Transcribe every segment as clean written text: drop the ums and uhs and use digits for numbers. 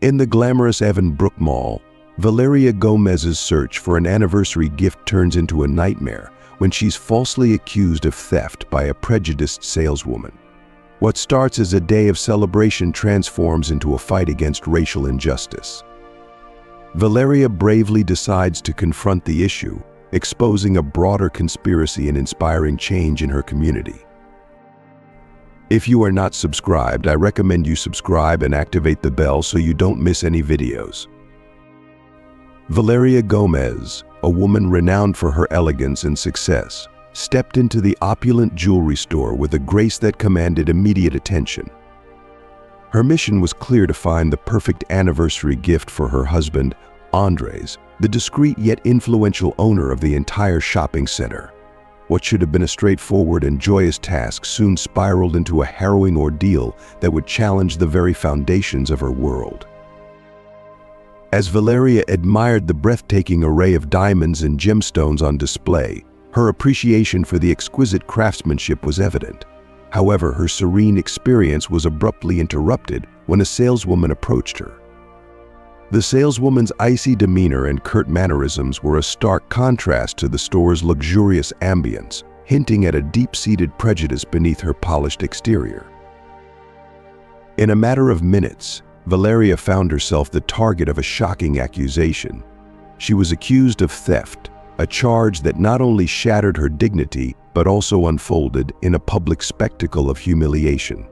In the glamorous Evanbrook Mall, Valeria Gomez's search for an anniversary gift turns into a nightmare when she's falsely accused of theft by a prejudiced saleswoman. What starts as a day of celebration transforms into a fight against racial injustice. Valeria bravely decides to confront the issue, exposing a broader conspiracy and inspiring change in her community. If you are not subscribed, I recommend you subscribe and activate the bell so you don't miss any videos. Valeria Gomez, a woman renowned for her elegance and success, stepped into the opulent jewelry store with a grace that commanded immediate attention. Her mission was clear: to find the perfect anniversary gift for her husband, Andres, the discreet yet influential owner of the entire shopping center. What should have been a straightforward and joyous task soon spiraled into a harrowing ordeal that would challenge the very foundations of her world. As Valeria admired the breathtaking array of diamonds and gemstones on display, her appreciation for the exquisite craftsmanship was evident. However, her serene experience was abruptly interrupted when a saleswoman approached her. The saleswoman's icy demeanor and curt mannerisms were a stark contrast to the store's luxurious ambience, hinting at a deep-seated prejudice beneath her polished exterior. In a matter of minutes, Valeria found herself the target of a shocking accusation. She was accused of theft, a charge that not only shattered her dignity but also unfolded in a public spectacle of humiliation.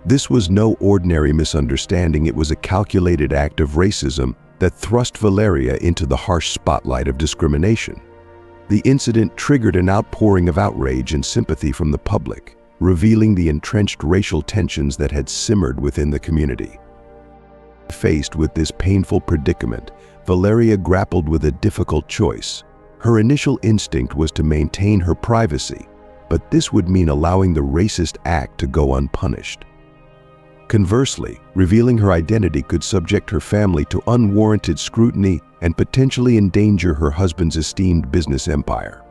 This was no ordinary misunderstanding. It was a calculated act of racism that thrust Valeria into the harsh spotlight of discrimination. The incident triggered an outpouring of outrage and sympathy from the public, revealing the entrenched racial tensions that had simmered within the community. Faced with this painful predicament, Valeria grappled with a difficult choice. Her initial instinct was to maintain her privacy, but this would mean allowing the racist act to go unpunished. Conversely, revealing her identity could subject her family to unwarranted scrutiny and potentially endanger her husband's esteemed business empire.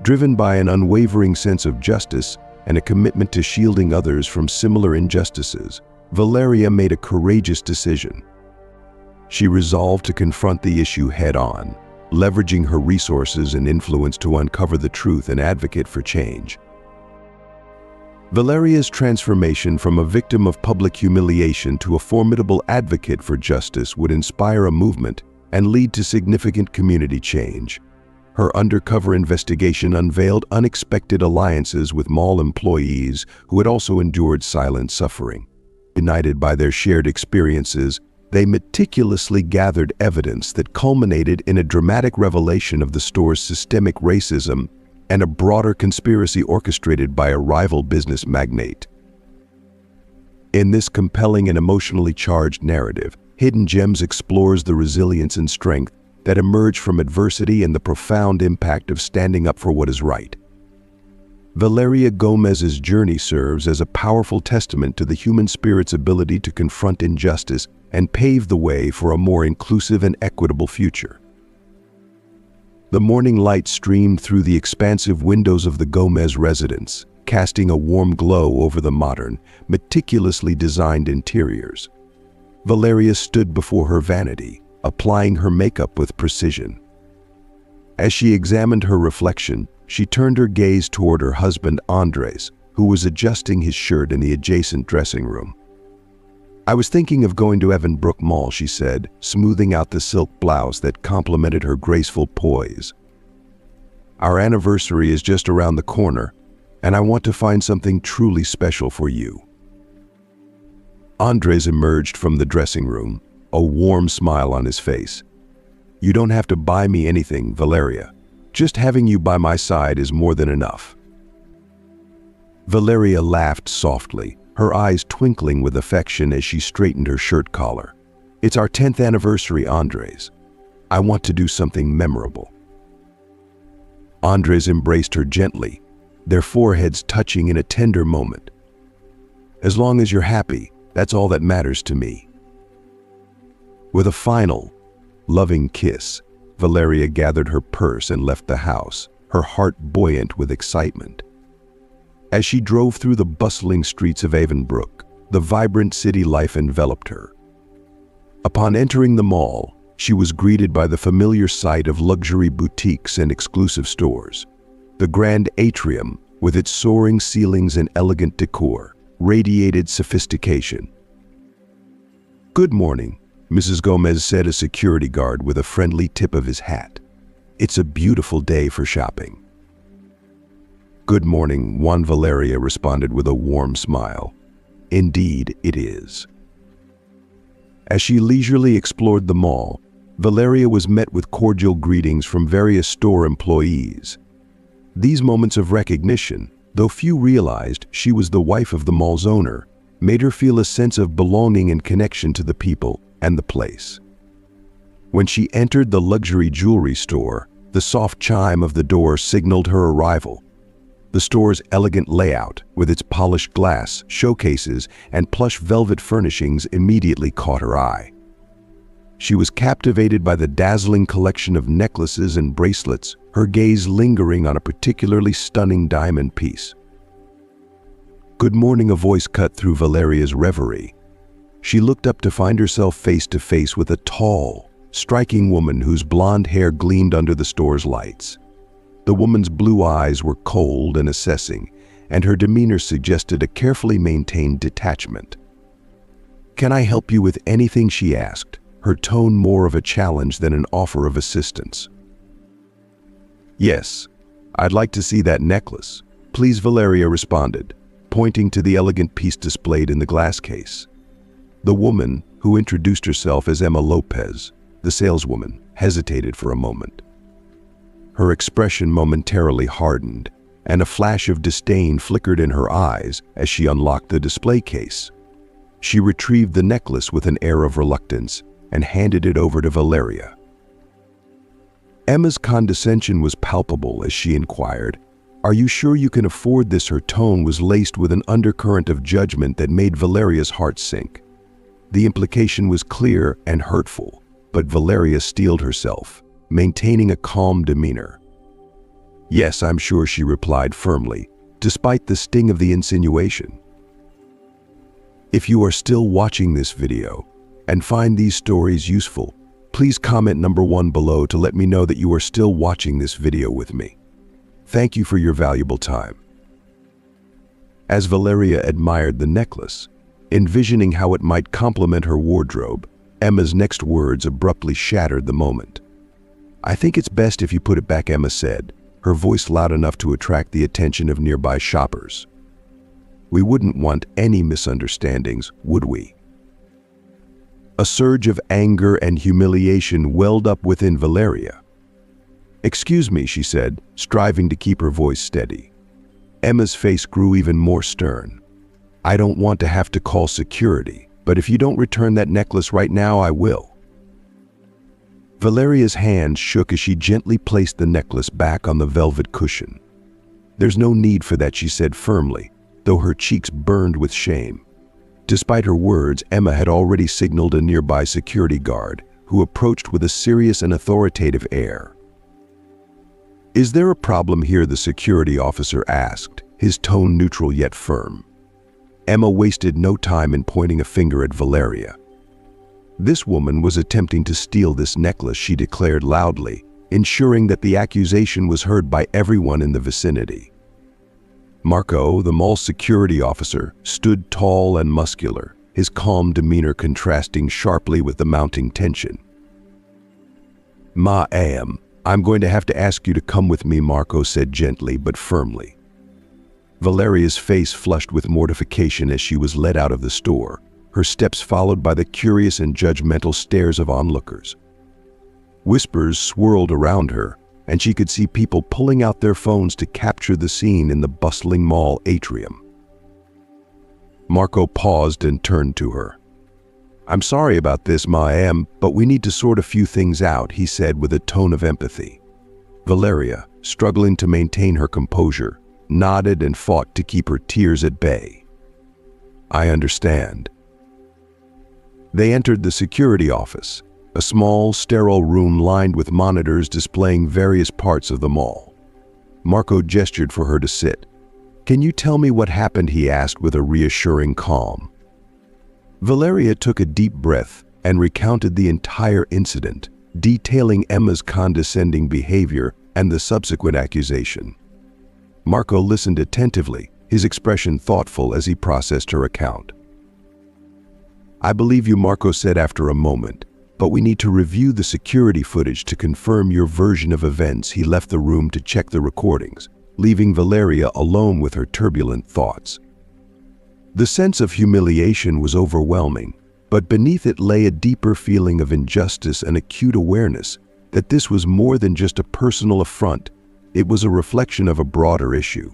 Driven by an unwavering sense of justice and a commitment to shielding others from similar injustices, Valeria made a courageous decision. She resolved to confront the issue head-on, leveraging her resources and influence to uncover the truth and advocate for change. Valeria's transformation from a victim of public humiliation to a formidable advocate for justice would inspire a movement and lead to significant community change. Her undercover investigation unveiled unexpected alliances with mall employees who had also endured silent suffering. United by their shared experiences, they meticulously gathered evidence that culminated in a dramatic revelation of the store's systemic racism and a broader conspiracy orchestrated by a rival business magnate. In this compelling and emotionally charged narrative, Hidden Gems explores the resilience and strength that emerge from adversity and the profound impact of standing up for what is right. Valeria Gomez's journey serves as a powerful testament to the human spirit's ability to confront injustice and pave the way for a more inclusive and equitable future. The morning light streamed through the expansive windows of the Gomez residence, casting a warm glow over the modern, meticulously designed interiors. Valeria stood before her vanity, applying her makeup with precision. As she examined her reflection, she turned her gaze toward her husband Andres, who was adjusting his shirt in the adjacent dressing room. "I was thinking of going to Evanbrook Mall," she said, smoothing out the silk blouse that complemented her graceful poise. "Our anniversary is just around the corner, and I want to find something truly special for you." Andres emerged from the dressing room, a warm smile on his face. "You don't have to buy me anything, Valeria. Just having you by my side is more than enough." Valeria laughed softly, her eyes twinkling with affection as she straightened her shirt collar. "It's our 10th anniversary, Andres. I want to do something memorable." Andres embraced her gently, their foreheads touching in a tender moment. "As long as you're happy, that's all that matters to me." With a final, loving kiss, Valeria gathered her purse and left the house, her heart buoyant with excitement. As she drove through the bustling streets of Evanbrook, the vibrant city life enveloped her. Upon entering the mall, she was greeted by the familiar sight of luxury boutiques and exclusive stores. The grand atrium, with its soaring ceilings and elegant decor, radiated sophistication. "Good morning," Mrs. Gomez said, a security guard with a friendly tip of his hat. "It's a beautiful day for shopping." "Good morning," Juan Valeria responded with a warm smile. "Indeed, it is." As she leisurely explored the mall, Valeria was met with cordial greetings from various store employees. These moments of recognition, though few realized she was the wife of the mall's owner, made her feel a sense of belonging and connection to the people and the place. When she entered the luxury jewelry store, the soft chime of the door signaled her arrival. The store's elegant layout, with its polished glass, showcases, and plush velvet furnishings, immediately caught her eye. She was captivated by the dazzling collection of necklaces and bracelets, her gaze lingering on a particularly stunning diamond piece. "Good morning," a voice cut through Valeria's reverie. She looked up to find herself face to face with a tall, striking woman whose blonde hair gleamed under the store's lights. The woman's blue eyes were cold and assessing, and her demeanor suggested a carefully maintained detachment. "Can I help you with anything?" she asked, her tone more of a challenge than an offer of assistance. "Yes, I'd like to see that necklace, please," Valeria responded, pointing to the elegant piece displayed in the glass case. The woman, who introduced herself as Emma Lopez, the saleswoman, hesitated for a moment. Her expression momentarily hardened, and a flash of disdain flickered in her eyes as she unlocked the display case. She retrieved the necklace with an air of reluctance and handed it over to Valeria. Emma's condescension was palpable as she inquired, "Are you sure you can afford this?" Her tone was laced with an undercurrent of judgment that made Valeria's heart sink. The implication was clear and hurtful, but Valeria steeled herself, maintaining a calm demeanor. "Yes, I'm sure," she replied firmly, despite the sting of the insinuation. If you are still watching this video and find these stories useful, please comment number 1 below to let me know that you are still watching this video with me. Thank you for your valuable time. As Valeria admired the necklace, envisioning how it might complement her wardrobe, Emma's next words abruptly shattered the moment. "I think it's best if you put it back," Emma said, her voice loud enough to attract the attention of nearby shoppers. "We wouldn't want any misunderstandings, would we?" A surge of anger and humiliation welled up within Valeria. "Excuse me," she said, striving to keep her voice steady. Emma's face grew even more stern. "I don't want to have to call security, but if you don't return that necklace right now, I will." Valeria's hand shook as she gently placed the necklace back on the velvet cushion. "There's no need for that," she said firmly, though her cheeks burned with shame. Despite her words, Emma had already signaled a nearby security guard, who approached with a serious and authoritative air. "Is there a problem here?" the security officer asked, his tone neutral yet firm. Emma wasted no time in pointing a finger at Valeria. "This woman was attempting to steal this necklace," she declared loudly, ensuring that the accusation was heard by everyone in the vicinity. Marco, the mall security officer, stood tall and muscular, his calm demeanor contrasting sharply with the mounting tension. "Ma'am, I'm going to have to ask you to come with me," Marco said gently but firmly. Valeria's face flushed with mortification as she was led out of the store, her steps followed by the curious and judgmental stares of onlookers. Whispers swirled around her, and she could see people pulling out their phones to capture the scene in the bustling mall atrium. Marco paused and turned to her. "I'm sorry about this, ma'am, but we need to sort a few things out," he said with a tone of empathy. Valeria, struggling to maintain her composure, nodded and fought to keep her tears at bay. "I understand." They entered the security office, a small, sterile room lined with monitors displaying various parts of the mall. Marco gestured for her to sit. "Can you tell me what happened?" he asked with a reassuring calm. Valeria took a deep breath, and recounted the entire incident, detailing Emma's condescending behavior and the subsequent accusation. Marco listened attentively, his expression thoughtful as he processed her account. "I believe you," Marco said after a moment, "but we need to review the security footage to confirm your version of events." He left the room to check the recordings, leaving Valeria alone with her turbulent thoughts. The sense of humiliation was overwhelming, but beneath it lay a deeper feeling of injustice and acute awareness that this was more than just a personal affront. It was a reflection of a broader issue.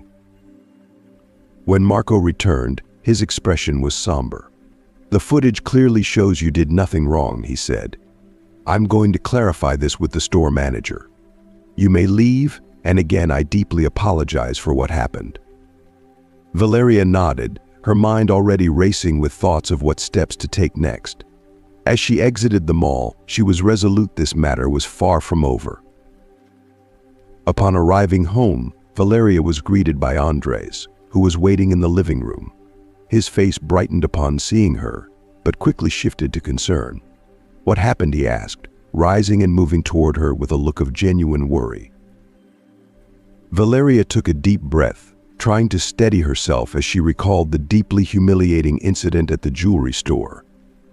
When Marco returned, his expression was somber. "The footage clearly shows you did nothing wrong," he said. "I'm going to clarify this with the store manager. You may leave, and again I deeply apologize for what happened." Valeria nodded, her mind already racing with thoughts of what steps to take next. As she exited the mall, she was resolute this matter was far from over. Upon arriving home, Valeria was greeted by Andres, who was waiting in the living room. His face brightened upon seeing her, but quickly shifted to concern. "What happened?" he asked, rising and moving toward her with a look of genuine worry. Valeria took a deep breath, trying to steady herself as she recalled the deeply humiliating incident at the jewelry store.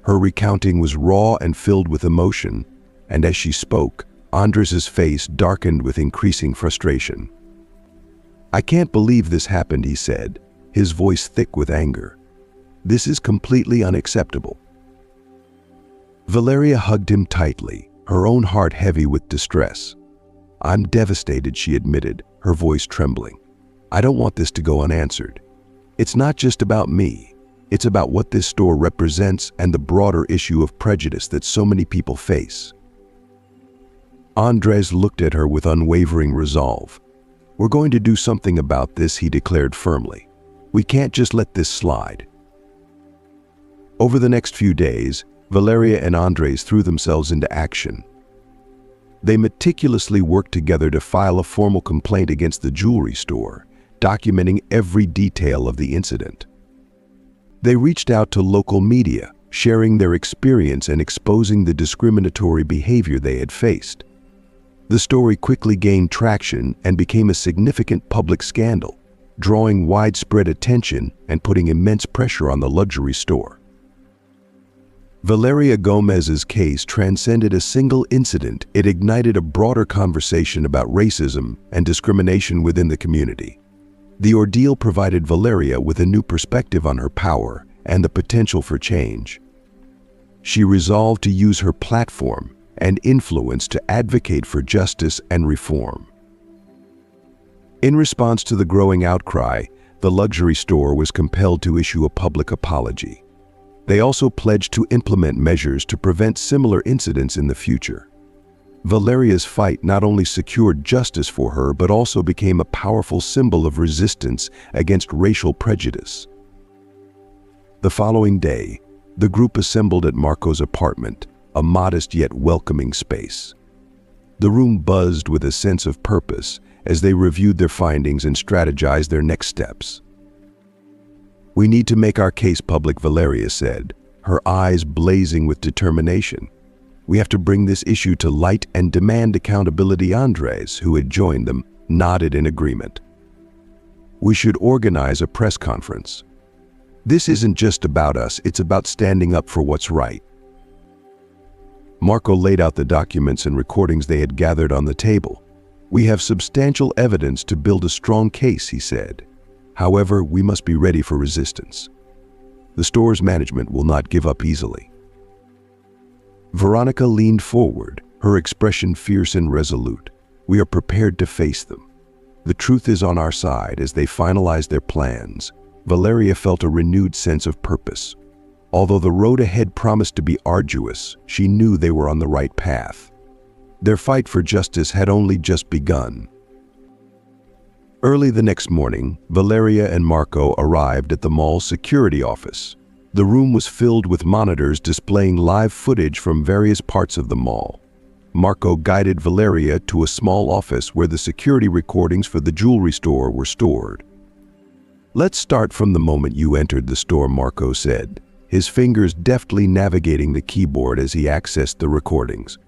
Her recounting was raw and filled with emotion, and as she spoke, Andres's face darkened with increasing frustration. "I can't believe this happened," he said, his voice thick with anger. "This is completely unacceptable." Valeria hugged him tightly, her own heart heavy with distress. "I'm devastated," she admitted, her voice trembling. "I don't want this to go unanswered. It's not just about me. It's about what this store represents and the broader issue of prejudice that so many people face." Andres looked at her with unwavering resolve. "We're going to do something about this," he declared firmly. "We can't just let this slide." Over the next few days, Valeria and Andres threw themselves into action. They meticulously worked together to file a formal complaint against the jewelry store, documenting every detail of the incident. They reached out to local media, sharing their experience and exposing the discriminatory behavior they had faced. The story quickly gained traction and became a significant public scandal, drawing widespread attention and putting immense pressure on the luxury store. Valeria Gomez's case transcended a single incident. It ignited a broader conversation about racism and discrimination within the community. The ordeal provided Valeria with a new perspective on her power and the potential for change. She resolved to use her platform and influence to advocate for justice and reform. In response to the growing outcry, the luxury store was compelled to issue a public apology. They also pledged to implement measures to prevent similar incidents in the future. Valeria's fight not only secured justice for her, but also became a powerful symbol of resistance against racial prejudice. The following day, the group assembled at Marco's apartment, a modest yet welcoming space. The room buzzed with a sense of purpose as they reviewed their findings and strategized their next steps. "We need to make our case public," Valeria said, her eyes blazing with determination. "We have to bring this issue to light and demand accountability." Andres, who had joined them, nodded in agreement. "We should organize a press conference. This isn't just about us, it's about standing up for what's right." Marco laid out the documents and recordings they had gathered on the table. "We have substantial evidence to build a strong case," he said. "However, we must be ready for resistance. The store's management will not give up easily." Veronica leaned forward, her expression fierce and resolute. "We are prepared to face them. The truth is on our side." As they finalized their plans, Valeria felt a renewed sense of purpose. Although the road ahead promised to be arduous, she knew they were on the right path. Their fight for justice had only just begun. Early the next morning, Valeria and Marco arrived at the mall's security office. The room was filled with monitors displaying live footage from various parts of the mall. Marco guided Valeria to a small office where the security recordings for the jewelry store were stored. "Let's start from the moment you entered the store," Marco said, his fingers deftly navigating the keyboard as he accessed the recordings.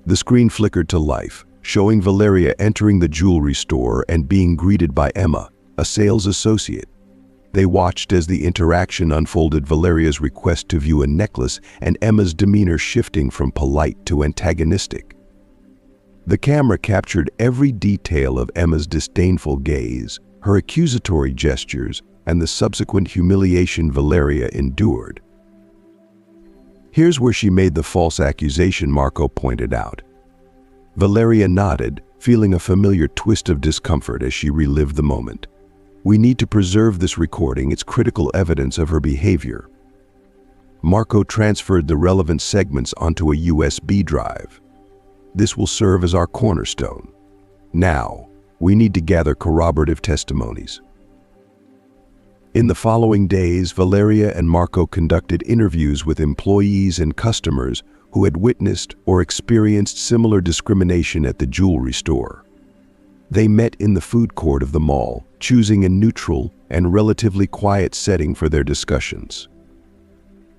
The screen flickered to life, showing Valeria entering the jewelry store and being greeted by Emma, a sales associate. They watched as the interaction unfolded, Valeria's request to view a necklace and Emma's demeanor shifting from polite to antagonistic. The camera captured every detail of Emma's disdainful gaze, her accusatory gestures, and the subsequent humiliation Valeria endured. "Here's where she made the false accusation," Marco pointed out. Valeria nodded, feeling a familiar twist of discomfort as she relived the moment. "We need to preserve this recording, it's critical evidence of her behavior." Marco transferred the relevant segments onto a USB drive. "This will serve as our cornerstone. Now, we need to gather corroborative testimonies." In the following days, Valeria and Marco conducted interviews with employees and customers who had witnessed or experienced similar discrimination at the jewelry store. They met in the food court of the mall, choosing a neutral and relatively quiet setting for their discussions.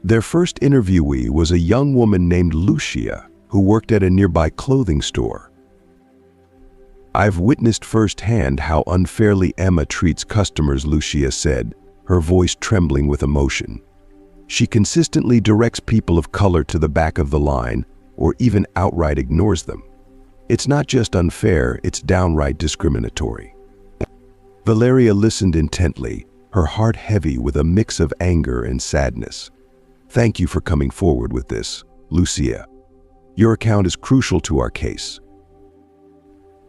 Their first interviewee was a young woman named Lucia, who worked at a nearby clothing store. "I've witnessed firsthand how unfairly Emma treats customers," Lucia said, her voice trembling with emotion. "She consistently directs people of color to the back of the line, or even outright ignores them. It's not just unfair, it's downright discriminatory." Valeria listened intently, her heart heavy with a mix of anger and sadness. "Thank you for coming forward with this, Lucia. Your account is crucial to our case."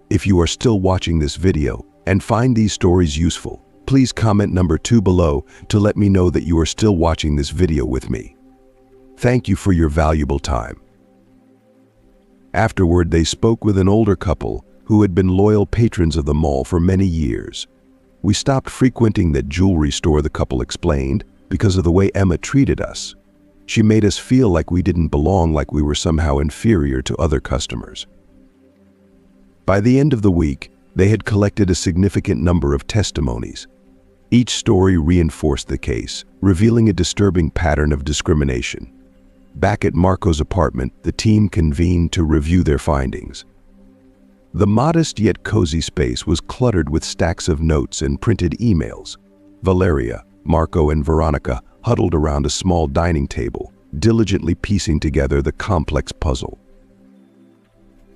If you are still watching this video and find these stories useful, please comment number 2 below to let me know that you are still watching this video with me. Thank you for your valuable time. Afterward, they spoke with an older couple who had been loyal patrons of the mall for many years. "We stopped frequenting that jewelry store," the couple explained, "because of the way Emma treated us. She made us feel like we didn't belong, like we were somehow inferior to other customers." By the end of the week, they had collected a significant number of testimonies. Each story reinforced the case, revealing a disturbing pattern of discrimination. Back at Marco's apartment, the team convened to review their findings. The modest yet cozy space was cluttered with stacks of notes and printed emails. Valeria, Marco, and Veronica huddled around a small dining table, diligently piecing together the complex puzzle.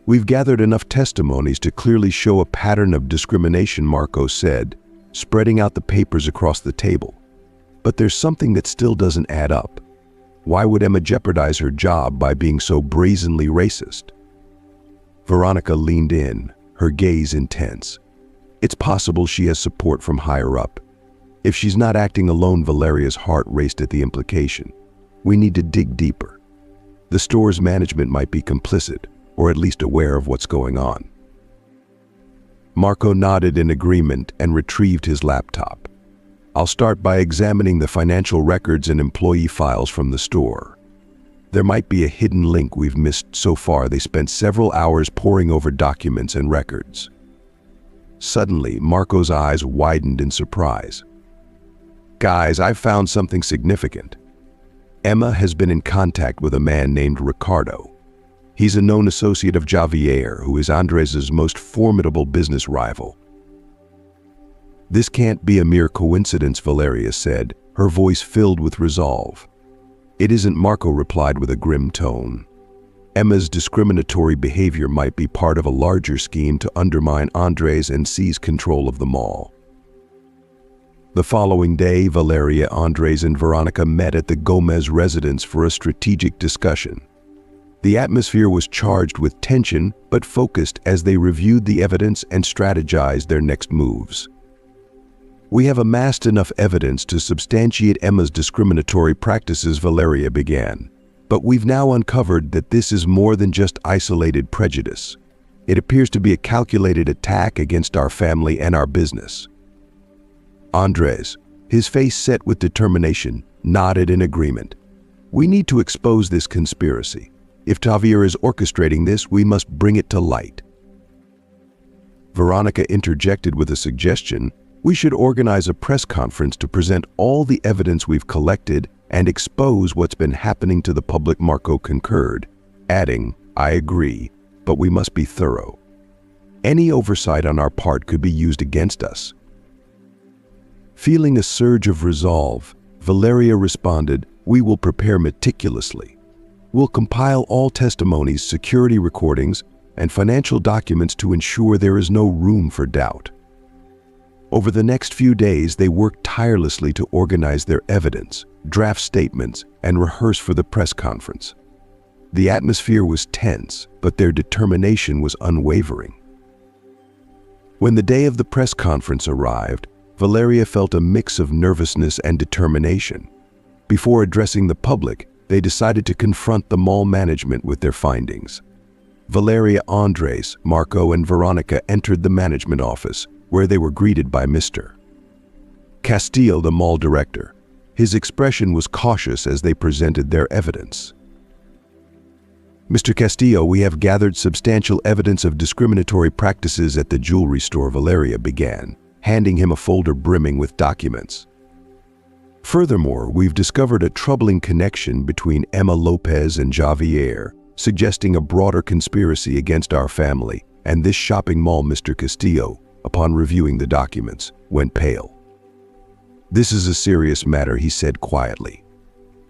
"We've gathered enough testimonies to clearly show a pattern of discrimination," Marco said, spreading out the papers across the table. "But there's something that still doesn't add up. Why would Emma jeopardize her job by being so brazenly racist?" Veronica leaned in, her gaze intense. "It's possible she has support from higher up. If she's not acting alone," Valeria's heart raced at the implication. "We need to dig deeper. The store's management might be complicit, or at least aware of what's going on." Marco nodded in agreement and retrieved his laptop. "I'll start by examining the financial records and employee files from the store. There might be a hidden link we've missed." So far, they spent several hours poring over documents and records. Suddenly, Marco's eyes widened in surprise. "Guys, I've found something significant. Emma has been in contact with a man named Ricardo. He's a known associate of Javier, who is Andres' most formidable business rival." "This can't be a mere coincidence," Valeria said, her voice filled with resolve. "It isn't," Marco replied with a grim tone. "Emma's discriminatory behavior might be part of a larger scheme to undermine Andres and seize control of the mall." The following day, Valeria, Andres, and Veronica met at the Gomez residence for a strategic discussion. The atmosphere was charged with tension, but focused as they reviewed the evidence and strategized their next moves. "We have amassed enough evidence to substantiate Emma's discriminatory practices," Valeria began. "But we've now uncovered that this is more than just isolated prejudice. It appears to be a calculated attack against our family and our business." Andres, his face set with determination, nodded in agreement. "We need to expose this conspiracy. If Javier is orchestrating this, we must bring it to light." Veronica interjected with a suggestion. We should organize a press conference to present all the evidence we've collected and expose what's been happening to the public." Marco concurred, adding, "I agree, but we must be thorough. Any oversight on our part could be used against us." Feeling a surge of resolve, Valeria responded, "We will prepare meticulously. We'll compile all testimonies, security recordings, and financial documents to ensure there is no room for doubt." Over the next few days, they worked tirelessly to organize their evidence, draft statements, and rehearse for the press conference. The atmosphere was tense, but their determination was unwavering. When the day of the press conference arrived, Valeria felt a mix of nervousness and determination. Before addressing the public, they decided to confront the mall management with their findings. Valeria, Andres, Marco, and Veronica entered the management office, where they were greeted by Mr. Castillo, the mall director. His expression was cautious as they presented their evidence. "Mr. Castillo, we have gathered substantial evidence of discriminatory practices at the jewelry store," Valeria began, handing him a folder brimming with documents. "Furthermore, we've discovered a troubling connection between Emma Lopez and Javier, suggesting a broader conspiracy against our family and this shopping mall." Mr. Castillo, upon reviewing the documents, went pale. "This is a serious matter," he said quietly.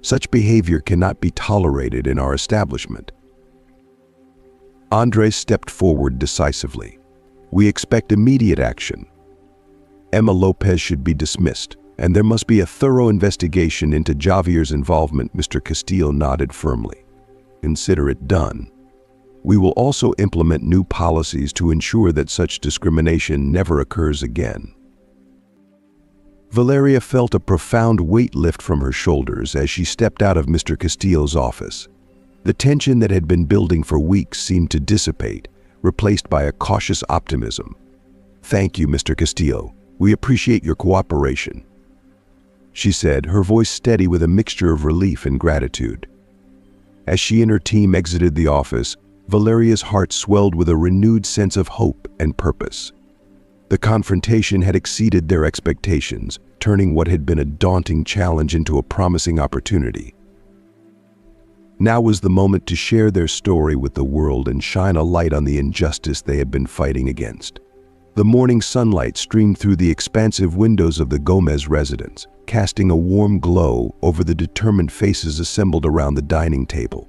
"Such behavior cannot be tolerated in our establishment." Andres stepped forward decisively. "We expect immediate action. Emma Lopez should be dismissed, and there must be a thorough investigation into Javier's involvement." Mr. Castillo nodded firmly. "Consider it done. We will also implement new policies to ensure that such discrimination never occurs again." Valeria felt a profound weight lift from her shoulders as she stepped out of Mr. Castillo's office. The tension that had been building for weeks seemed to dissipate, replaced by a cautious optimism. "Thank you, Mr. Castillo. We appreciate your cooperation," she said, her voice steady with a mixture of relief and gratitude. As she and her team exited the office, Valeria's heart swelled with a renewed sense of hope and purpose. The confrontation had exceeded their expectations, turning what had been a daunting challenge into a promising opportunity. Now was the moment to share their story with the world and shine a light on the injustice they had been fighting against. The morning sunlight streamed through the expansive windows of the Gomez residence, casting a warm glow over the determined faces assembled around the dining table.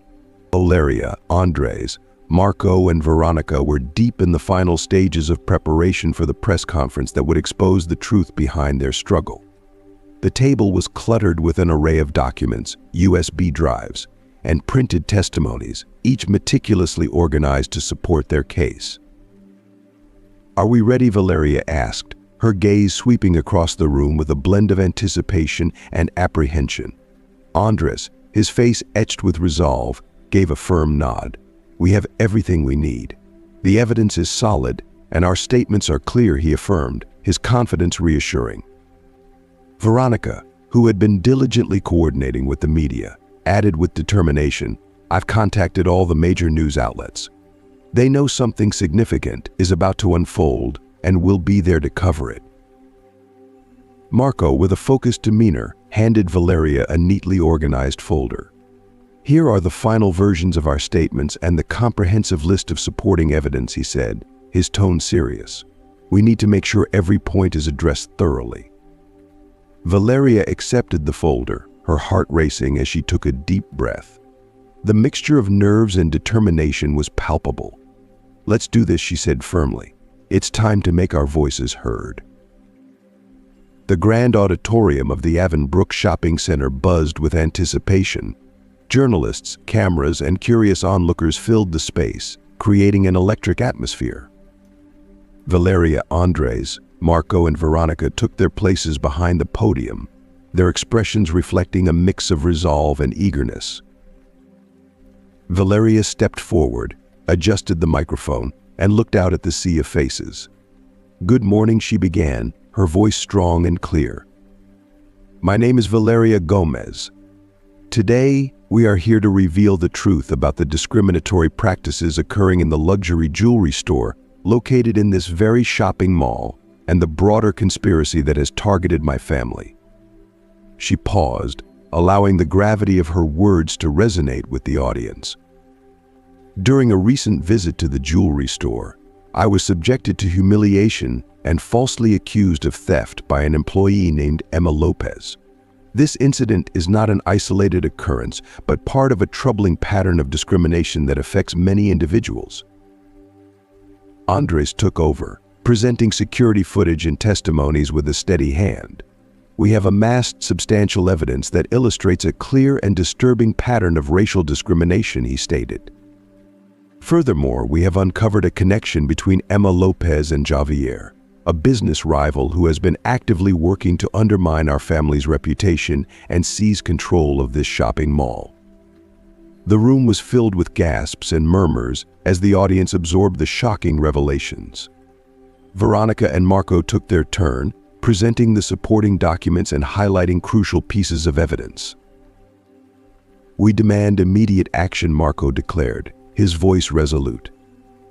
Valeria, Andres, Marco, and Veronica were deep in the final stages of preparation for the press conference that would expose the truth behind their struggle. The table was cluttered with an array of documents, USB drives, and printed testimonies, each meticulously organized to support their case. "Are we ready?" Valeria asked, her gaze sweeping across the room with a blend of anticipation and apprehension. Andres, his face etched with resolve, gave a firm nod. "We have everything we need. The evidence is solid, and our statements are clear," he affirmed, his confidence reassuring. Veronica, who had been diligently coordinating with the media, added with determination, "I've contacted all the major news outlets. They know something significant is about to unfold, and we'll be there to cover it." Marco, with a focused demeanor, handed Valeria a neatly organized folder. "Here are the final versions of our statements and the comprehensive list of supporting evidence," he said, his tone serious. "We need to make sure every point is addressed thoroughly." Valeria accepted the folder, her heart racing as she took a deep breath. The mixture of nerves and determination was palpable. "Let's do this," she said firmly. "It's time to make our voices heard." The grand auditorium of the Avonbrook Shopping Center buzzed with anticipation. Journalists, cameras, and curious onlookers filled the space, creating an electric atmosphere. Valeria, Andres, Marco, and Veronica took their places behind the podium, their expressions reflecting a mix of resolve and eagerness. Valeria stepped forward, adjusted the microphone, and looked out at the sea of faces. "Good morning," she began, her voice strong and clear. "My name is Valeria Gomez. Today, we are here to reveal the truth about the discriminatory practices occurring in the luxury jewelry store located in this very shopping mall, and the broader conspiracy that has targeted my family." She paused, allowing the gravity of her words to resonate with the audience. "During a recent visit to the jewelry store, I was subjected to humiliation and falsely accused of theft by an employee named Emma Lopez. This incident is not an isolated occurrence, but part of a troubling pattern of discrimination that affects many individuals." Andres took over, presenting security footage and testimonies with a steady hand. "We have amassed substantial evidence that illustrates a clear and disturbing pattern of racial discrimination," he stated. "Furthermore, we have uncovered a connection between Emma Lopez and Javier, a business rival who has been actively working to undermine our family's reputation and seize control of this shopping mall." The room was filled with gasps and murmurs as the audience absorbed the shocking revelations. Veronica and Marco took their turn, presenting the supporting documents and highlighting crucial pieces of evidence. "We demand immediate action," Marco declared, his voice resolute.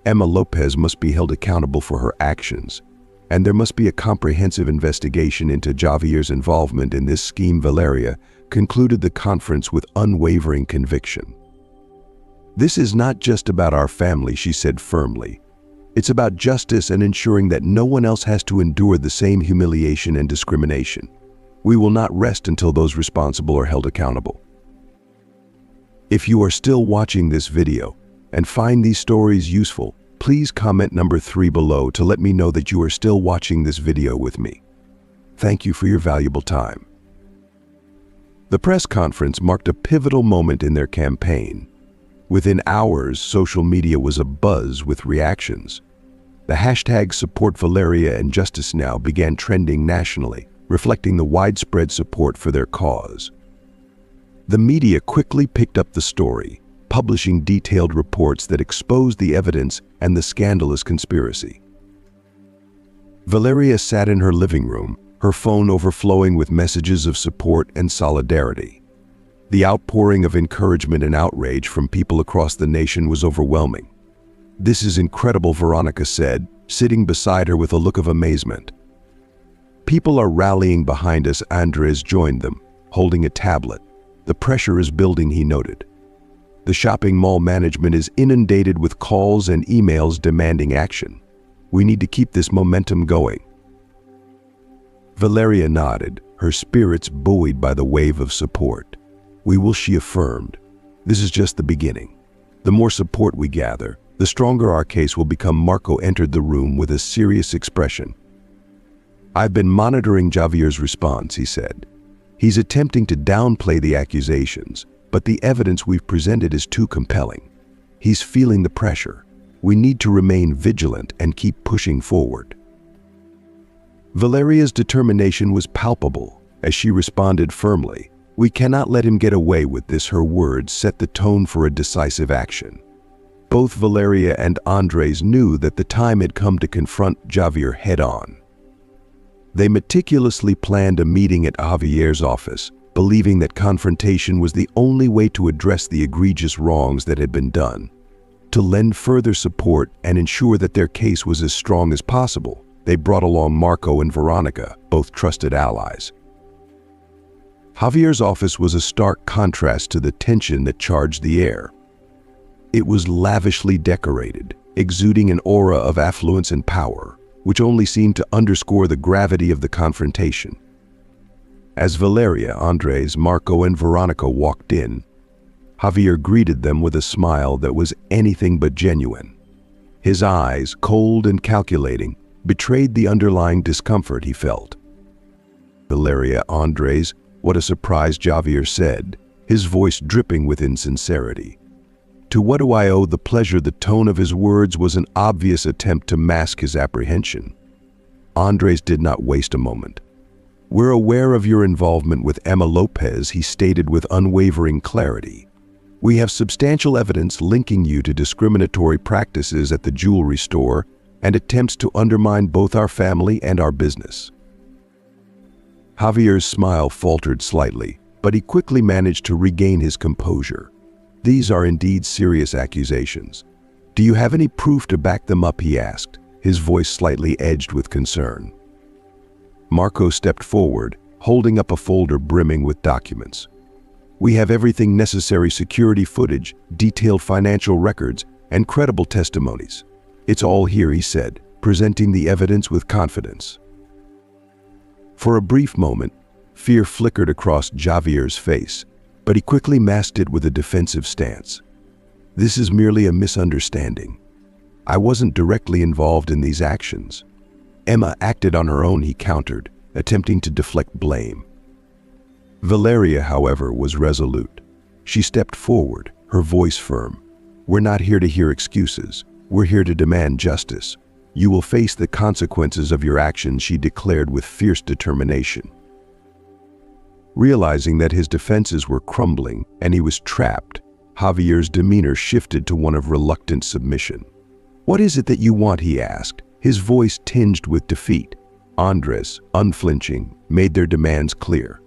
"Emma Lopez must be held accountable for her actions, and there must be a comprehensive investigation into Javier's involvement in this scheme." Valeria concluded the conference with unwavering conviction. "This is not just about our family," she said firmly. "It's about justice and ensuring that no one else has to endure the same humiliation and discrimination. We will not rest until those responsible are held accountable." If you are still watching this video and find these stories useful, please comment number 3 below to let me know that you are still watching this video with me. Thank you for your valuable time. The press conference marked a pivotal moment in their campaign. Within hours, social media was abuzz with reactions. The hashtag Support Valeria and Justice Now began trending nationally, reflecting the widespread support for their cause. The media quickly picked up the story, publishing detailed reports that exposed the evidence and the scandalous conspiracy. Valeria sat in her living room, her phone overflowing with messages of support and solidarity. The outpouring of encouragement and outrage from people across the nation was overwhelming. "This is incredible," Veronica said, sitting beside her with a look of amazement. "People are rallying behind us." Andres joined them, holding a tablet. "The pressure is building," he noted. "The shopping mall management is inundated with calls and emails demanding action. We need to keep this momentum going." Valeria nodded, her spirits buoyed by the wave of support. "We will," she affirmed. "This is just the beginning. The more support we gather, the stronger our case will become." Marco entered the room with a serious expression. "I've been monitoring Javier's response," he said. "He's attempting to downplay the accusations, but the evidence we've presented is too compelling. He's feeling the pressure. We need to remain vigilant and keep pushing forward." Valeria's determination was palpable as she responded firmly. "We cannot let him get away with this." Her words set the tone for a decisive action. Both Valeria and Andres knew that the time had come to confront Javier head-on. They meticulously planned a meeting at Javier's office, believing that confrontation was the only way to address the egregious wrongs that had been done. To lend further support and ensure that their case was as strong as possible, they brought along Marco and Veronica, both trusted allies. Javier's office was a stark contrast to the tension that charged the air. It was lavishly decorated, exuding an aura of affluence and power, which only seemed to underscore the gravity of the confrontation. As Valeria, Andres, Marco, and Veronica walked in, Javier greeted them with a smile that was anything but genuine. His eyes, cold and calculating, betrayed the underlying discomfort he felt. "Valeria, Andres, what a surprise," Javier said, his voice dripping with insincerity. "To what do I owe the pleasure?" The tone of his words was an obvious attempt to mask his apprehension. Andres did not waste a moment. "We're aware of your involvement with Emma Lopez," he stated with unwavering clarity. "We have substantial evidence linking you to discriminatory practices at the jewelry store and attempts to undermine both our family and our business." Javier's smile faltered slightly, but he quickly managed to regain his composure. "These are indeed serious accusations. Do you have any proof to back them up?" he asked, his voice slightly edged with concern. Marco stepped forward, holding up a folder brimming with documents. "We have everything necessary: security footage, detailed financial records, and credible testimonies. It's all here," he said, presenting the evidence with confidence. For a brief moment, fear flickered across Javier's face, but he quickly masked it with a defensive stance. "This is merely a misunderstanding. I wasn't directly involved in these actions. Emma acted on her own," he countered, attempting to deflect blame. Valeria, however, was resolute. She stepped forward, her voice firm. "We're not here to hear excuses. We're here to demand justice. You will face the consequences of your actions," she declared with fierce determination. Realizing that his defenses were crumbling and he was trapped, Javier's demeanor shifted to one of reluctant submission. "What is it that you want?" he asked, his voice tinged with defeat. Andres, unflinching, made their demands clear.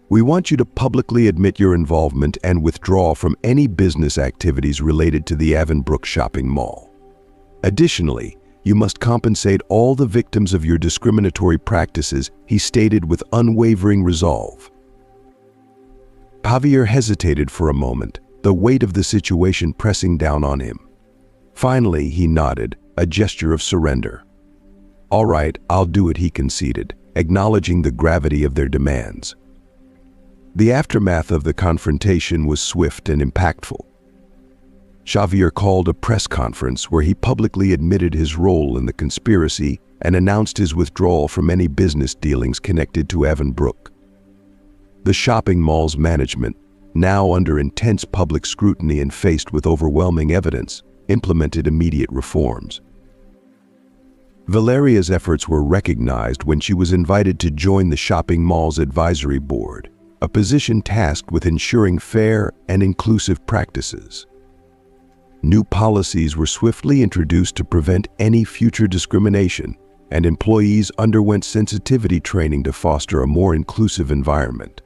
"We want you to publicly admit your involvement and withdraw from any business activities related to the Avonbrook shopping mall. Additionally, you must compensate all the victims of your discriminatory practices," he stated with unwavering resolve. Javier hesitated for a moment, the weight of the situation pressing down on him. Finally, he nodded, a gesture of surrender. "All right, I'll do it," he conceded, acknowledging the gravity of their demands. The aftermath of the confrontation was swift and impactful. Javier called a press conference where he publicly admitted his role in the conspiracy and announced his withdrawal from any business dealings connected to Avonbrook. The shopping mall's management, now under intense public scrutiny and faced with overwhelming evidence, implemented immediate reforms. Valeria's efforts were recognized when she was invited to join the shopping mall's advisory board, a position tasked with ensuring fair and inclusive practices. New policies were swiftly introduced to prevent any future discrimination, and employees underwent sensitivity training to foster a more inclusive environment.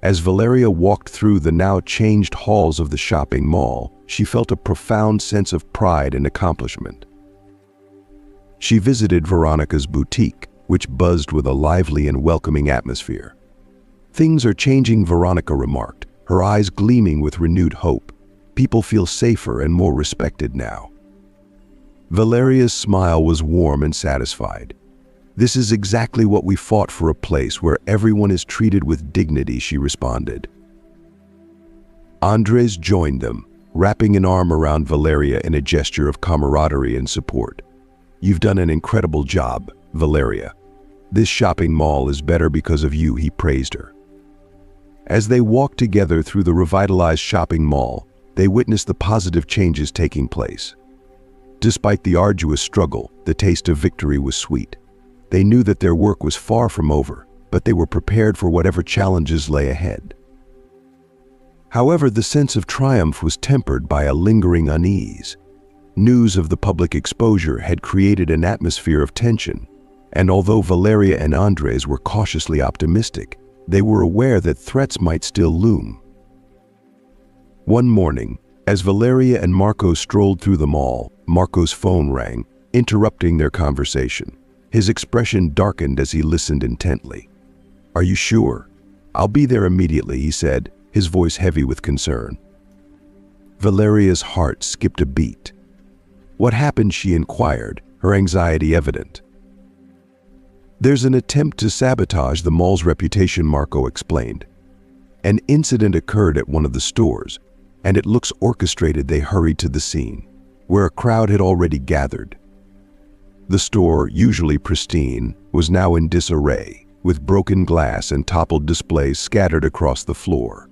As Valeria walked through the now changed halls of the shopping mall, she felt a profound sense of pride and accomplishment. She visited Veronica's boutique, which buzzed with a lively and welcoming atmosphere. "Things are changing," Veronica remarked, her eyes gleaming with renewed hope. "People feel safer and more respected now." Valeria's smile was warm and satisfied. "This is exactly what we fought for, a place where everyone is treated with dignity," she responded. Andres joined them, wrapping an arm around Valeria in a gesture of camaraderie and support. "You've done an incredible job, Valeria. This shopping mall is better because of you," he praised her. As they walked together through the revitalized shopping mall, they witnessed the positive changes taking place. Despite the arduous struggle, the taste of victory was sweet. They knew that their work was far from over, but they were prepared for whatever challenges lay ahead. However, the sense of triumph was tempered by a lingering unease. News of the public exposure had created an atmosphere of tension, and although Valeria and Andres were cautiously optimistic, they were aware that threats might still loom. One morning, as Valeria and Marco strolled through the mall, Marco's phone rang, interrupting their conversation. His expression darkened as he listened intently. "Are you sure?" "I'll be there immediately," he said, his voice heavy with concern. Valeria's heart skipped a beat. "What happened?" she inquired, her anxiety evident. "There's an attempt to sabotage the mall's reputation," Marco explained. "An incident occurred at one of the stores, and it looks orchestrated." They hurried to the scene, where a crowd had already gathered. The store, usually pristine, was now in disarray, with broken glass and toppled displays scattered across the floor.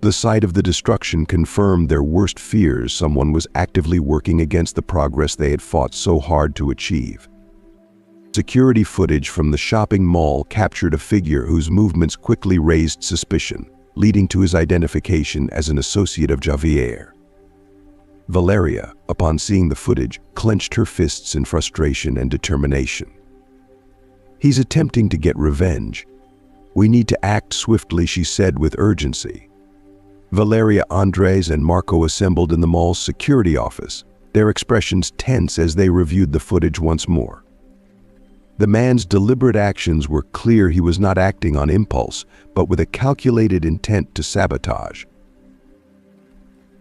The sight of the destruction confirmed their worst fears: someone was actively working against the progress they had fought so hard to achieve. Security footage from the shopping mall captured a figure whose movements quickly raised suspicion, leading to his identification as an associate of Javier. Valeria, upon seeing the footage, clenched her fists in frustration and determination. "He's attempting to get revenge. We need to act swiftly," she said with urgency. Valeria, Andres, and Marco assembled in the mall's security office, their expressions tense as they reviewed the footage once more. The man's deliberate actions were clear. He was not acting on impulse, but with a calculated intent to sabotage.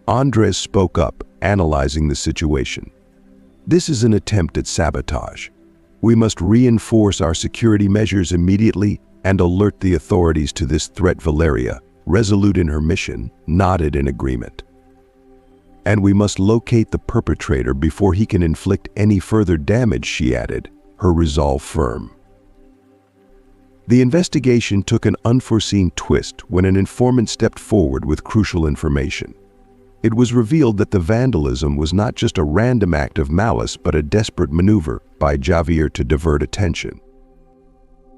Andres spoke up, analyzing the situation. This is an attempt at sabotage. We must reinforce our security measures immediately and alert the authorities to this threat. Valeria, resolute in her mission, nodded in agreement. And we must locate the perpetrator before he can inflict any further damage, she added, her resolve firm. The investigation took an unforeseen twist when an informant stepped forward with crucial information. It was revealed that the vandalism was not just a random act of malice but a desperate maneuver by Javier to divert attention.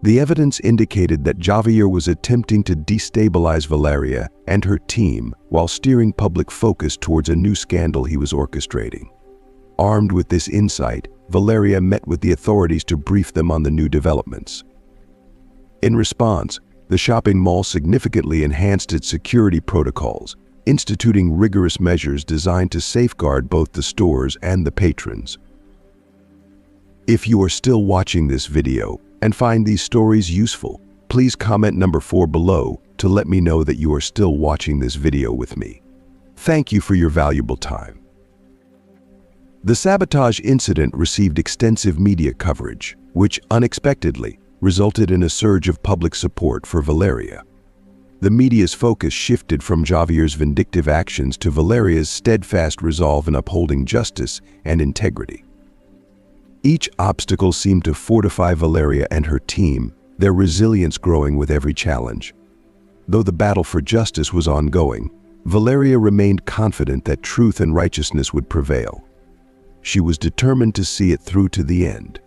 The evidence indicated that Javier was attempting to destabilize Valeria and her team while steering public focus towards a new scandal he was orchestrating. Armed with this insight, Valeria met with the authorities to brief them on the new developments. In response, the shopping mall significantly enhanced its security protocols, instituting rigorous measures designed to safeguard both the stores and the patrons. If you are still watching this video and find these stories useful, please comment number 4 below to let me know that you are still watching this video with me. Thank you for your valuable time. The sabotage incident received extensive media coverage, which unexpectedly resulted in a surge of public support for Valeria. The media's focus shifted from Javier's vindictive actions to Valeria's steadfast resolve in upholding justice and integrity. Each obstacle seemed to fortify Valeria and her team, their resilience growing with every challenge. Though the battle for justice was ongoing, Valeria remained confident that truth and righteousness would prevail. She was determined to see it through to the end.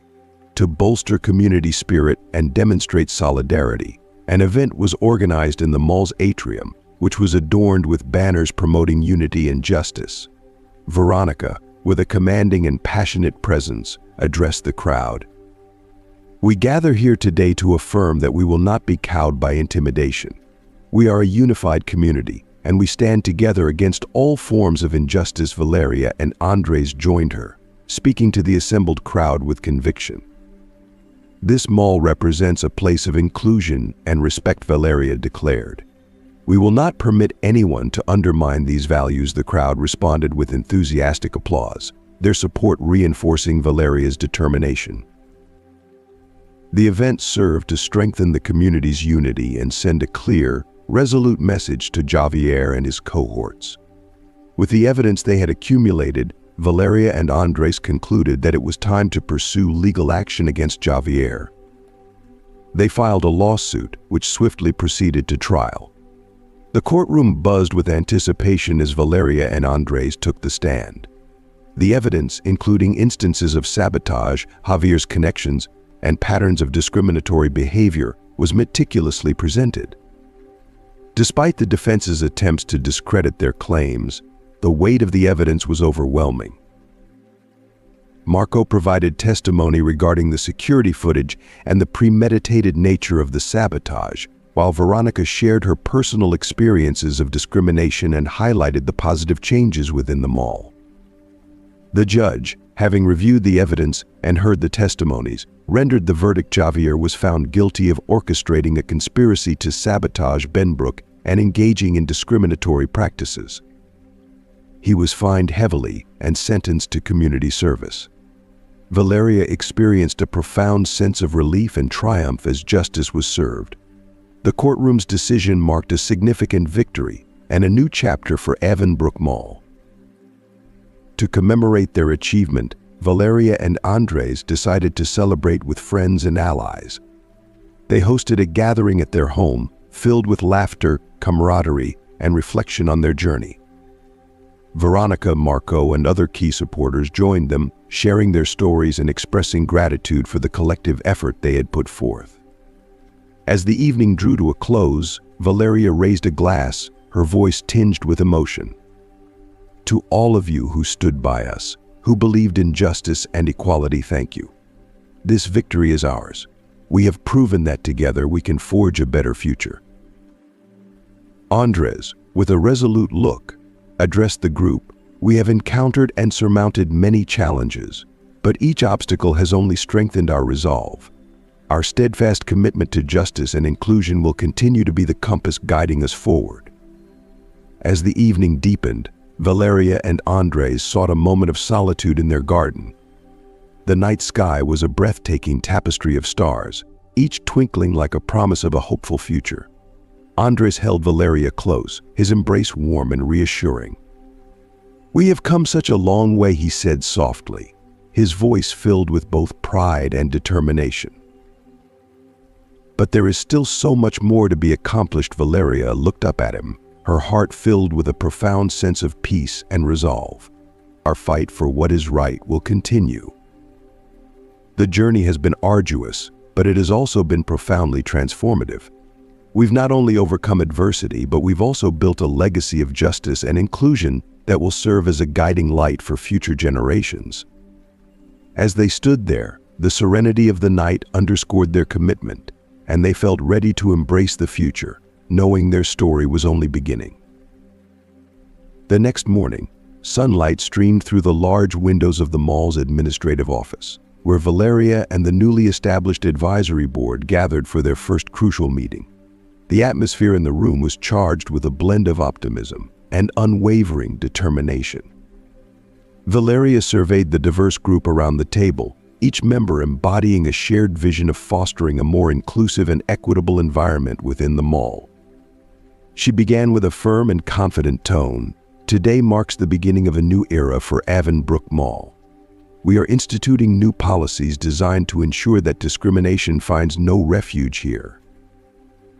To bolster community spirit and demonstrate solidarity, an event was organized in the mall's atrium, which was adorned with banners promoting unity and justice. Veronica, with a commanding and passionate presence, addressed the crowd. We gather here today to affirm that we will not be cowed by intimidation. We are a unified community, and we stand together against all forms of injustice. Valeria and Andres joined her, speaking to the assembled crowd with conviction. This mall represents a place of inclusion and respect, Valeria declared. We will not permit anyone to undermine these values. The crowd responded with enthusiastic applause, their support reinforcing Valeria's determination. The event served to strengthen the community's unity and send a clear, resolute message to Javier and his cohorts. With the evidence they had accumulated, Valeria and Andres concluded that it was time to pursue legal action against Javier. They filed a lawsuit, which swiftly proceeded to trial. The courtroom buzzed with anticipation as Valeria and Andres took the stand. The evidence, including instances of sabotage, Javier's connections, and patterns of discriminatory behavior, was meticulously presented. Despite the defense's attempts to discredit their claims, the weight of the evidence was overwhelming. Marco provided testimony regarding the security footage and the premeditated nature of the sabotage, while Veronica shared her personal experiences of discrimination and highlighted the positive changes within the mall. The judge, having reviewed the evidence and heard the testimonies, rendered the verdict. Javier was found guilty of orchestrating a conspiracy to sabotage Benbrook and engaging in discriminatory practices. He was fined heavily and sentenced to community service. Valeria experienced a profound sense of relief and triumph as justice was served. The courtroom's decision marked a significant victory and a new chapter for Avonbrook Mall. To commemorate their achievement, Valeria and Andres decided to celebrate with friends and allies. They hosted a gathering at their home, filled with laughter, camaraderie, and reflection on their journey. Veronica, Marco, and other key supporters joined them, sharing their stories and expressing gratitude for the collective effort they had put forth. As the evening drew to a close, Valeria raised a glass, her voice tinged with emotion. To all of you who stood by us, who believed in justice and equality, thank you. This victory is ours. We have proven that together we can forge a better future. Andres, with a resolute look, addressed the group. We have encountered and surmounted many challenges, but each obstacle has only strengthened our resolve. Our steadfast commitment to justice and inclusion will continue to be the compass guiding us forward. As the evening deepened, Valeria and Andres sought a moment of solitude in their garden. The night sky was a breathtaking tapestry of stars, each twinkling like a promise of a hopeful future. Andres held Valeria close, his embrace warm and reassuring. "We have come such a long way," he said softly, his voice filled with both pride and determination. "But there is still so much more to be accomplished." Valeria looked up at him, her heart filled with a profound sense of peace and resolve. "Our fight for what is right will continue." The journey has been arduous, but it has also been profoundly transformative. We've not only overcome adversity, but we've also built a legacy of justice and inclusion that will serve as a guiding light for future generations. As they stood there, the serenity of the night underscored their commitment, and they felt ready to embrace the future, knowing their story was only beginning. The next morning, sunlight streamed through the large windows of the mall's administrative office, where Valeria and the newly established advisory board gathered for their first crucial meeting. The atmosphere in the room was charged with a blend of optimism and unwavering determination. Valeria surveyed the diverse group around the table, each member embodying a shared vision of fostering a more inclusive and equitable environment within the mall. She began with a firm and confident tone. "Today marks the beginning of a new era for Avonbrook Mall. We are instituting new policies designed to ensure that discrimination finds no refuge here."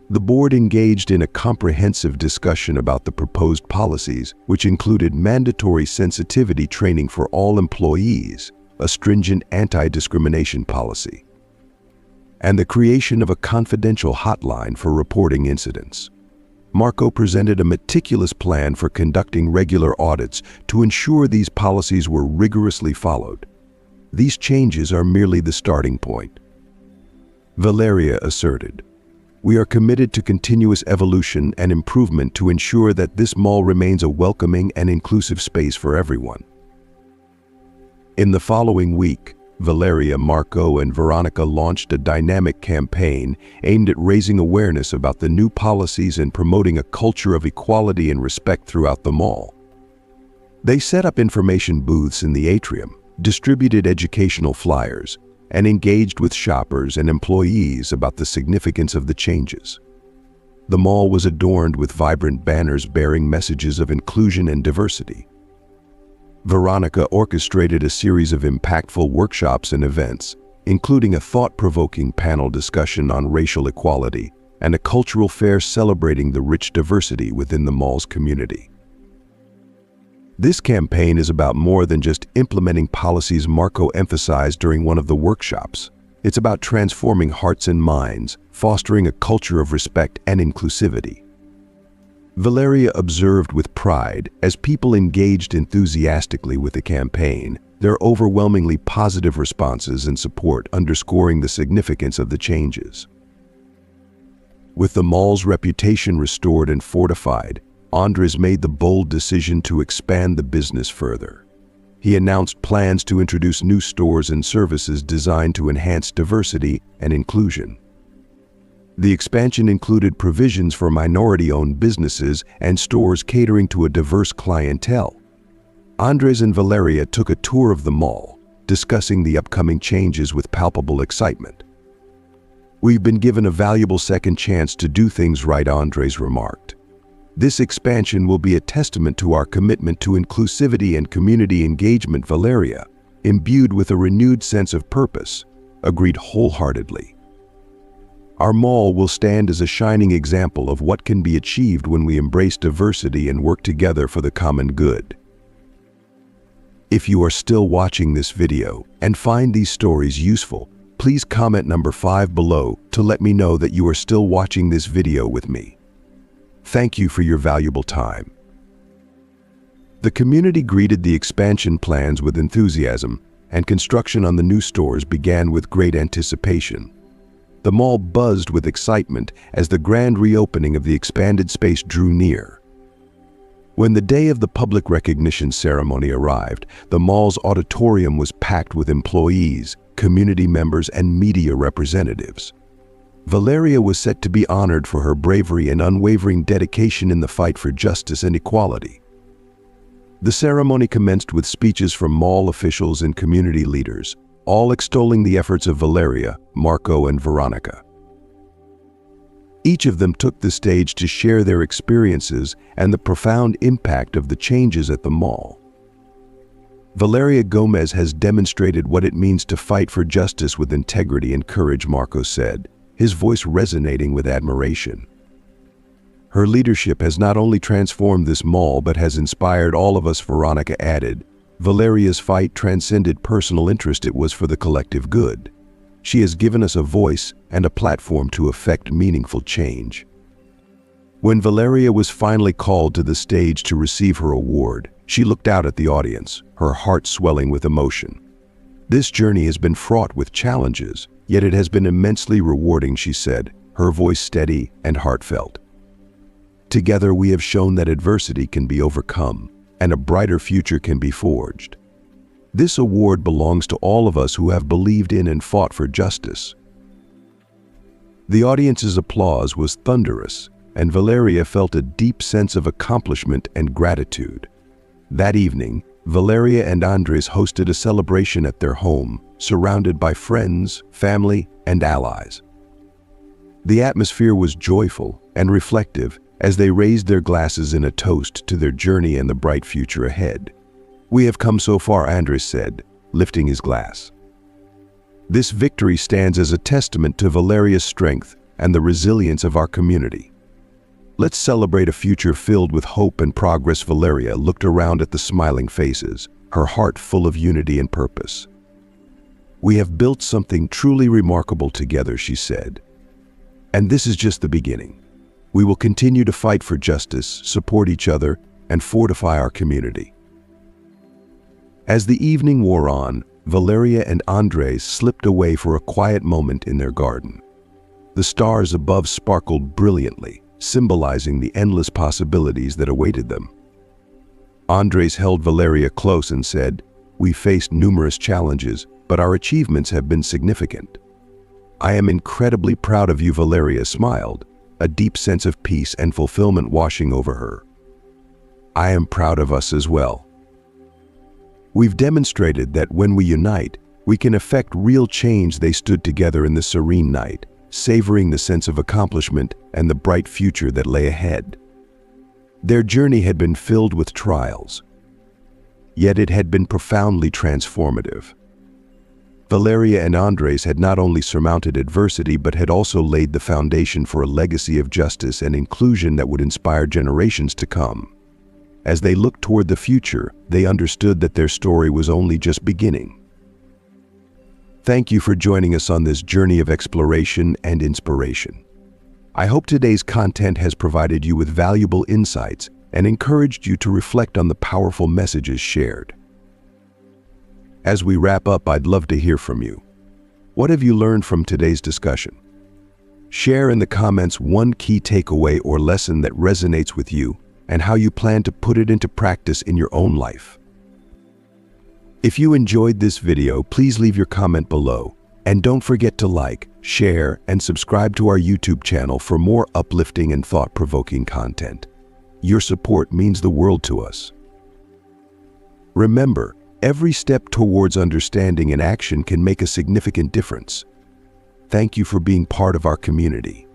The board engaged in a comprehensive discussion about the proposed policies, which included mandatory sensitivity training for all employees, a stringent anti-discrimination policy, and the creation of a confidential hotline for reporting incidents. Marco presented a meticulous plan for conducting regular audits to ensure these policies were rigorously followed. "These changes are merely the starting point," Valeria asserted. "We are committed to continuous evolution and improvement to ensure that this mall remains a welcoming and inclusive space for everyone." In the following week, Valeria, Marco, and Veronica launched a dynamic campaign aimed at raising awareness about the new policies and promoting a culture of equality and respect throughout the mall. They set up information booths in the atrium, distributed educational flyers, and engaged with shoppers and employees about the significance of the changes. The mall was adorned with vibrant banners bearing messages of inclusion and diversity. Veronica orchestrated a series of impactful workshops and events, including a thought-provoking panel discussion on racial equality and a cultural fair celebrating the rich diversity within the mall's community. This campaign is about more than just implementing policies, Marco emphasized during one of the workshops. It's about transforming hearts and minds, fostering a culture of respect and inclusivity. Valeria observed with pride, as people engaged enthusiastically with the campaign, their overwhelmingly positive responses and support underscoring the significance of the changes. With the mall's reputation restored and fortified, Andres made the bold decision to expand the business further. He announced plans to introduce new stores and services designed to enhance diversity and inclusion. The expansion included provisions for minority-owned businesses and stores catering to a diverse clientele. Andres and Valeria took a tour of the mall, discussing the upcoming changes with palpable excitement. "We've been given a valuable second chance to do things right," Andres remarked. "This expansion will be a testament to our commitment to inclusivity and community engagement." Valeria, imbued with a renewed sense of purpose, agreed wholeheartedly. "Our mall will stand as a shining example of what can be achieved when we embrace diversity and work together for the common good." If you are still watching this video and find these stories useful, please comment number 5 below to let me know that you are still watching this video with me. Thank you for your valuable time. The community greeted the expansion plans with enthusiasm, and construction on the new stores began with great anticipation. The mall buzzed with excitement as the grand reopening of the expanded space drew near. When the day of the public recognition ceremony arrived, the mall's auditorium was packed with employees, community members, and media representatives. Valeria was set to be honored for her bravery and unwavering dedication in the fight for justice and equality. The ceremony commenced with speeches from mall officials and community leaders, all extolling the efforts of Valeria, Marco, and Veronica. Each of them took the stage to share their experiences and the profound impact of the changes at the mall. Valeria Gomez has demonstrated what it means to fight for justice with integrity and courage, Marco said, his voice resonating with admiration. Her leadership has not only transformed this mall but has inspired all of us, Veronica added. Valeria's fight transcended personal interest, it was for the collective good. She has given us a voice and a platform to effect meaningful change. When Valeria was finally called to the stage to receive her award, she looked out at the audience, her heart swelling with emotion. This journey has been fraught with challenges, yet it has been immensely rewarding, she said, her voice steady and heartfelt. Together we have shown that adversity can be overcome and a brighter future can be forged. This award belongs to all of us who have believed in and fought for justice. The audience's applause was thunderous, and Valeria felt a deep sense of accomplishment and gratitude. That evening, Valeria and Andres hosted a celebration at their home, surrounded by friends, family, and allies. The atmosphere was joyful and reflective as they raised their glasses in a toast to their journey and the bright future ahead. "We have come so far," Andres said, lifting his glass. "This victory stands as a testament to Valeria's strength and the resilience of our community. Let's celebrate a future filled with hope and progress." Valeria looked around at the smiling faces, her heart full of unity and purpose. "We have built something truly remarkable together," she said. "And this is just the beginning. We will continue to fight for justice, support each other, and fortify our community." As the evening wore on, Valeria and Andres slipped away for a quiet moment in their garden. The stars above sparkled brilliantly, symbolizing the endless possibilities that awaited them. Andres held Valeria close and said, "We faced numerous challenges, but our achievements have been significant." "I am incredibly proud of you," Valeria smiled, a deep sense of peace and fulfillment washing over her. "I am proud of us as well. We've demonstrated that when we unite, we can effect real change." They stood together in the serene night, savoring the sense of accomplishment and the bright future that lay ahead. Their journey had been filled with trials, yet it had been profoundly transformative. Valeria and Andres had not only surmounted adversity but had also laid the foundation for a legacy of justice and inclusion that would inspire generations to come. As they looked toward the future, they understood that their story was only just beginning. Thank you for joining us on this journey of exploration and inspiration. I hope today's content has provided you with valuable insights and encouraged you to reflect on the powerful messages shared. As we wrap up, I'd love to hear from you. What have you learned from today's discussion? Share in the comments one key takeaway or lesson that resonates with you and how you plan to put it into practice in your own life. If you enjoyed this video, please leave your comment below, and don't forget to like, share, and subscribe to our YouTube channel for more uplifting and thought-provoking content. Your support means the world to us. Remember, every step towards understanding and action can make a significant difference. Thank you for being part of our community.